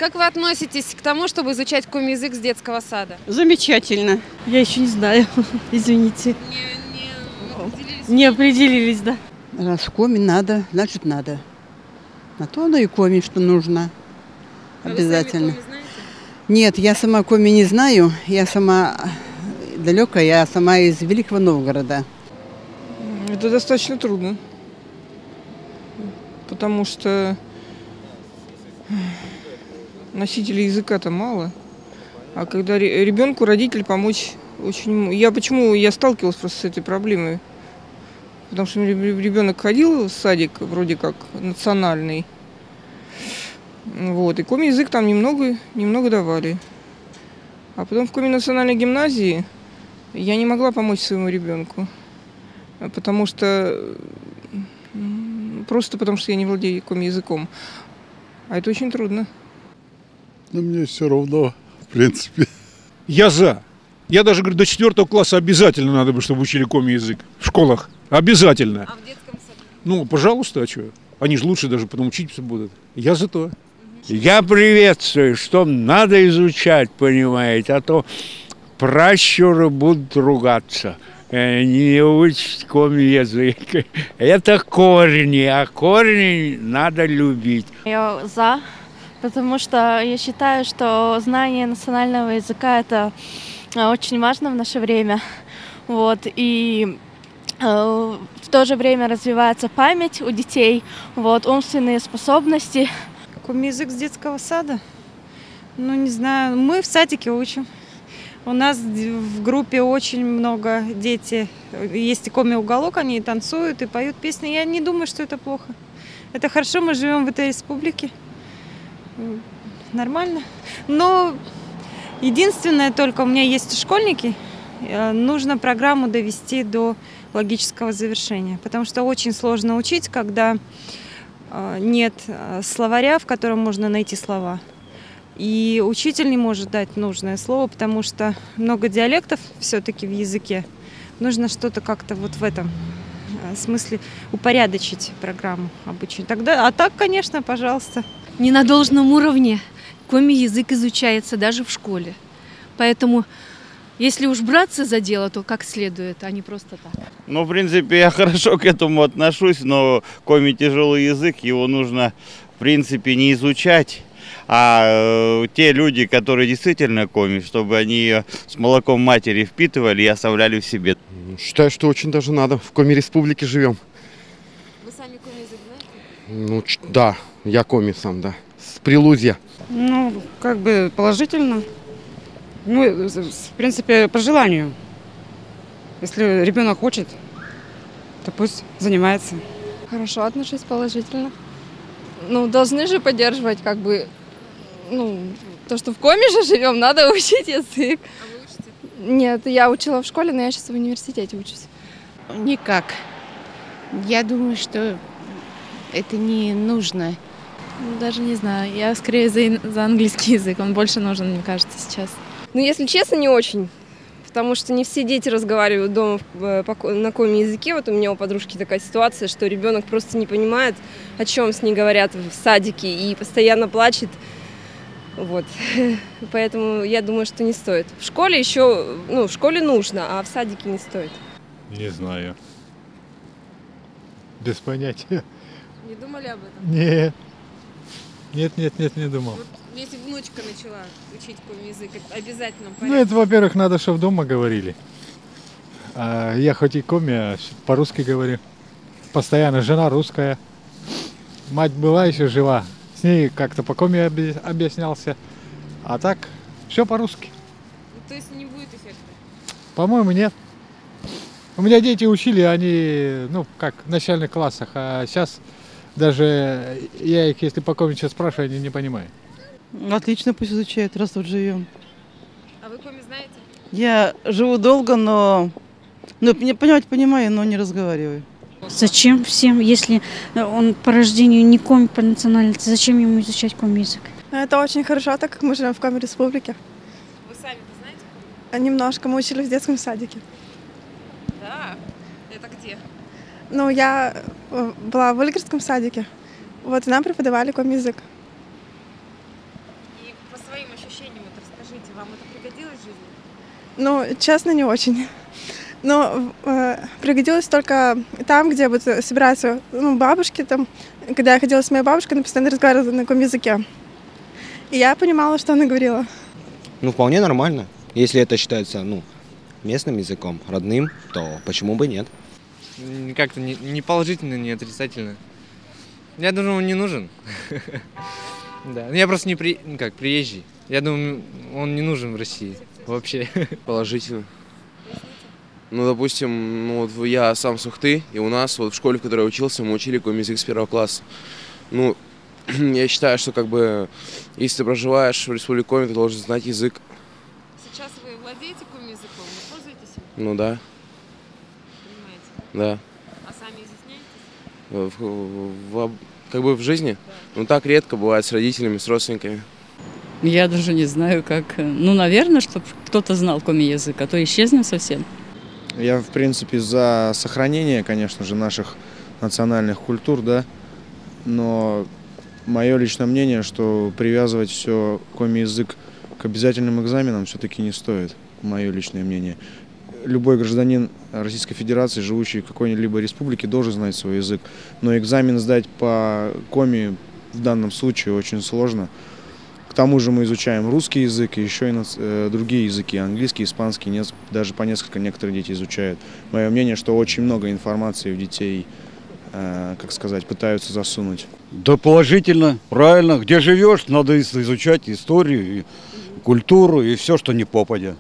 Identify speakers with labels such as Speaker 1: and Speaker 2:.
Speaker 1: Как вы относитесь к тому, чтобы изучать коми-язык с детского сада?
Speaker 2: Замечательно. Я еще не знаю, извините. Не определились, да.
Speaker 3: Раз коми надо, значит надо. На то оно и коми, что нужно. Обязательно.
Speaker 1: А вы сами коми знаете?
Speaker 3: Нет, я сама коми не знаю. Я сама далекая, я сама из Великого Новгорода.
Speaker 4: Это достаточно трудно. Потому что носителей языка-то мало. А когда ребенку родитель помочь очень... Я сталкивалась просто с этой проблемой. Потому что ребенок ходил в садик вроде как национальный. Вот. И коми-язык там немного давали. А потом в коми-национальной гимназии я не могла помочь своему ребенку. Потому что... Просто потому что я не владею коми-языком. А это очень трудно.
Speaker 5: Ну, мне все равно, в принципе.
Speaker 6: Я за. Я даже говорю, до 4 класса обязательно надо бы, чтобы учили коми-язык. В школах. Обязательно.
Speaker 1: А в детском саду?
Speaker 6: Ну, пожалуйста, а что? Они же лучше даже потом учиться будут. Я за то.
Speaker 7: Я приветствую, что надо изучать, понимаете, а то пращуры будут ругаться. Не учить коми-язык. Это корни, а корни надо любить.
Speaker 8: Я за, потому что я считаю, что знание национального языка – это очень важно в наше время. Вот, и в то же время развивается память у детей, вот, умственные способности.
Speaker 2: Коми-язык с детского сада? Ну, не знаю, мы в садике учим. У нас в группе очень много детей. Есть и коми-уголок, они и танцуют, и поют песни. Я не думаю, что это плохо. Это хорошо, мы живем в этой республике. Нормально. Но единственное только, у меня есть школьники, нужно программу довести до логического завершения. Потому что очень сложно учить, когда нет словаря, в котором можно найти слова. И учитель не может дать нужное слово, потому что много диалектов все-таки в языке. Нужно что-то как-то вот в этом смысле упорядочить программу обучения. А так, конечно, пожалуйста.
Speaker 9: Не на должном уровне коми-язык изучается даже в школе. Поэтому, если уж браться за дело, то как следует, а не просто так.
Speaker 10: Ну, в принципе, я хорошо к этому отношусь, но коми тяжелый язык, его нужно, в принципе, не изучать. А те люди, которые действительно коми, чтобы они ее с молоком матери впитывали и оставляли в себе.
Speaker 11: Считаю, что очень даже надо. В коми-республике живем.
Speaker 1: Вы сами коми-язык знаете?
Speaker 11: Ну, да, я коми сам, да. С Прилузья.
Speaker 2: Ну, как бы положительно. Ну, в принципе, по желанию. Если ребенок хочет, то пусть занимается.
Speaker 12: Хорошо отношусь, положительно. Ну, должны же поддерживать, как бы, ну, то, что в коме же живем, надо учить язык.
Speaker 1: А вы учите?
Speaker 12: Нет, я учила в школе, но я сейчас в университете учусь.
Speaker 13: Никак. Я думаю, что это не нужно.
Speaker 14: Даже не знаю. Я скорее за английский язык. Он больше нужен, мне кажется, сейчас.
Speaker 1: Ну, если честно, не очень. Потому что не все дети разговаривают дома на коми-языке. Вот у меня у подружки такая ситуация, что ребенок просто не понимает, о чем с ней говорят в садике, и постоянно плачет. Вот. Поэтому я думаю, что не стоит. В школе еще, ну, в школе нужно, а в садике не стоит.
Speaker 5: Не знаю. Без понятия.
Speaker 1: Не думали об этом?
Speaker 5: Нет. Нет, не думал.
Speaker 1: Вот если внучка начала учить коми-язык, обязательно порядке.
Speaker 5: Ну, это, во-первых, надо, чтобы дома говорили. А я хоть и коми, а по-русски говорю. Постоянно жена русская. Мать была еще жива. С ней как-то по коми объяснялся. А так, все по-русски.
Speaker 1: Ну, то есть не будет эффекта?
Speaker 5: По-моему, нет. У меня дети учили, они, ну, как в начальных классах. А сейчас даже я их, если по коми сейчас спрашиваю, они не понимают.
Speaker 2: Отлично, пусть изучают, раз тут живем.
Speaker 1: А вы коми знаете?
Speaker 2: Я живу долго, но понимаю, но не разговариваю.
Speaker 9: Зачем всем, если он по рождению не коми по национальности, зачем ему изучать коми-язык?
Speaker 12: Это очень хорошо, так как мы живем в коми-республике.
Speaker 1: Вы сами-то знаете?
Speaker 12: Немножко, мы учились в детском садике.
Speaker 1: Да? Это где?
Speaker 12: Ну, я была в Выльгерском садике. Вот, и нам преподавали коми-язык.
Speaker 15: по своим ощущениям вот расскажите, вам это пригодилось в жизни?
Speaker 16: Ну, честно, не очень. Но пригодилось только там, где вот собираются бабушки. Там, когда я ходила с моей бабушкой, она постоянно разговаривала на каком языке. И я понимала, что она говорила.
Speaker 17: Ну, вполне нормально. Если это считается, местным языком, родным, то почему бы нет?
Speaker 18: Как-то не положительно, не отрицательно. Я думаю, он не нужен. Да. Я просто не приезжий. Я думаю, он не нужен в России вообще.
Speaker 19: Положительно. Ну, допустим, вот я сам с Ухты, и у нас вот в школе, в которой я учился, мы учили коми-язык с 1 класса. Ну, я считаю, что если ты проживаешь в Республике Коми, ты должен знать язык.
Speaker 15: Сейчас вы владеете коми-языком, вы пользуетесь им?
Speaker 19: Ну да.
Speaker 15: Понимаете?
Speaker 19: Да.
Speaker 15: А сами изъясняетесь?
Speaker 19: В жизни? Да. Ну, так редко бывает с родителями, с родственниками.
Speaker 20: Я даже не знаю, как. Ну, наверное, чтобы кто-то знал коми-язык, а то исчезнет совсем.
Speaker 21: Я, в принципе, за сохранение, конечно же, наших национальных культур, да, но мое личное мнение, что привязывать все коми-язык к обязательным экзаменам все-таки не стоит, мое личное мнение. Любой гражданин Российской Федерации, живущий в какой-либо республике, должен знать свой язык, но экзамен сдать по коми в данном случае очень сложно. К тому же мы изучаем русский язык и еще и другие языки, английский, испанский, даже по несколько некоторые дети изучают. Мое мнение, что очень много информации у детей, пытаются засунуть.
Speaker 22: Да положительно, правильно. Где живешь, надо изучать историю, и культуру и все, что не попадя.